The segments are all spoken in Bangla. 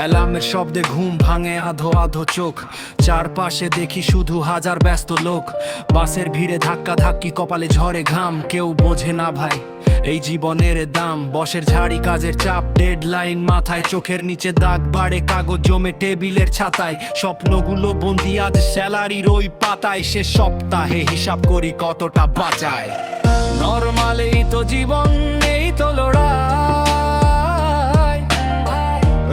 অ্যালার্মের শব্দে ঘুম ভাঙে আধো আধো চোখ। চারপাশে দেখি শুধু হাজার ব্যস্ত লোক। বাসের ভিড়ে ধাক্কা ধাক্কি, কপালে ঝরে ঘাম। কেউ বোঝে না ভাই এই জীবনের দাম। বসের ঝাড়ি, কাজের চাপ, ডেডলাইন মাথায়। চোখের নিচে দাগ বাড়ে, কাগজ জমে টেবিলের ছাতায়। স্বপ্নগুলো বন্দি আজ স্যালারির ওই পাতায়। শেষ সপ্তাহে হিসাব করি কতটা বাঁচায়। নরমালেই তো জীবন, এই তো লড়াই।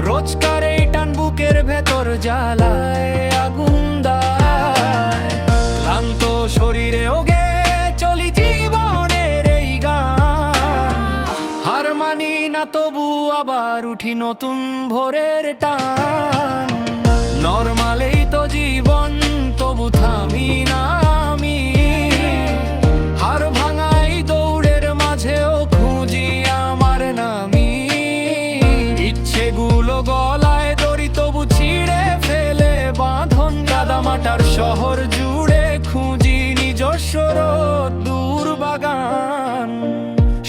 রোজকার এই টান বুকের ভেতর জ্বালায় আগুন দায়। ক্লান্ত শরীরে ওগে চলি জীবনের এই গান। হার মানি না তবু আবার উঠি নতুন ভোরের টান। নরমালেই তো জীবন, তবু থামি না আমি। হার ভাঙাই দৌড়ের মাঝেও খুঁজি আমার নামি। ইচ্ছেগুলো গলায় দড়ি, তবু ছিঁড়ে ফেলে বাঁধন। কাদামাটার শহর জুড়ে খুঁজি নিজস্ব দূর বাগান।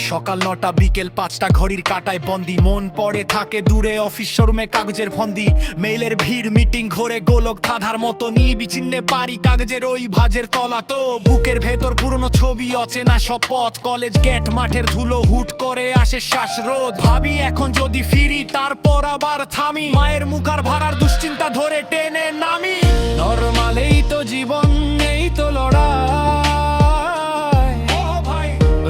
সকাল 9টা বিকেল 5টা, ঘড়ির কাঁটায় বন্দি। মন পড়ে থাকে দূরে, অফিস শোরুমে কাগজের ফন্দি। মেইলের ভিড়, মিটিং ঘরে গোলক ধাঁধার মতো। বিচ্ছিন্নে পারি কাগজের ওই ভাজের তলা। তো বুকের ভেতর পুরনো ছবি, অচেনা সব পথ। কলেজ গেট, মাঠের ধুলো, হুট করে আসে শ্বাসরোধ। ভাবি এখন যদি ফিরি, তারপর আবার থামি। মায়ের মুখ আর ভাড়ার দুশ্চিন্তা ধরে টেনে নামি। নরমালেই তো জীবন, এই তো লড়াই।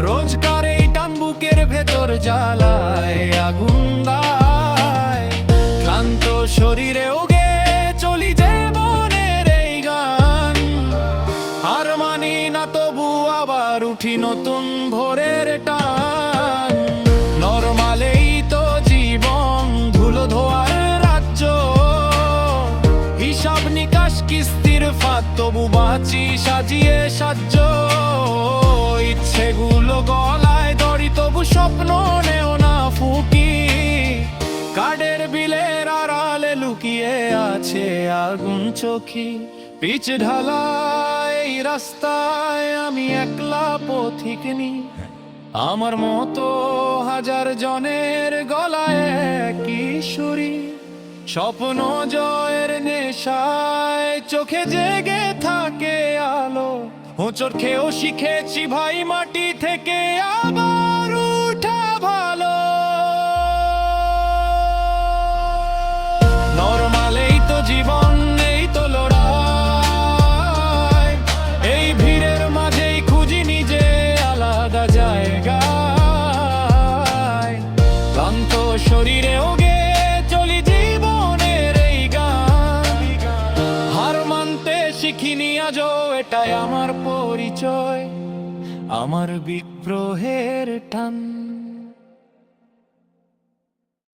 রোজকার এই টান বুকের ভেতর জ্বালায় আগুন দায়। ক্লান্ত শরীরে ওগে চলি জীবনের এই গান। হার মানি না তবু আবার উঠি নতুন ভোরের টান। নরমালেই তো জীবন, ধুলো ধোয়ার রাজ্য। হিসাব নিকাশ কিস্তির ফাঁদ, তবু বাঁচি সাজিয়ে সাজ্য। ইচ্ছেগুলো গলায় দড়ি, তবু স্বপ্ন নেও না ফুকি। কার্ডের বিলের আড়ালে লুকিয়ে আছে আগুন চোখি। পিচ ঢালা এই রাস্তায় আমি একলা পথিক নি। আমার মতো হাজার জনের গলায় কিশোরী। স্বপ্ন জয়ের নেশায় চোখে জেগে থাকে আলো। হোঁচট খেয়েও শিখেছি ভাই মাটি থেকে আবার উঠা ভালো। নরমালেই তো জীবন, এই তো লড়াই। এই ভিড়ের মাঝেই খুঁজি নিজে আলাদা জায়গায়। ক্লান্ত শরীরে ওগে চলি জীবনের এই গান। হার মানতে শিখিনি আজও, এটাই আমার পরিচয়, আমার বিদ্রোহের টান।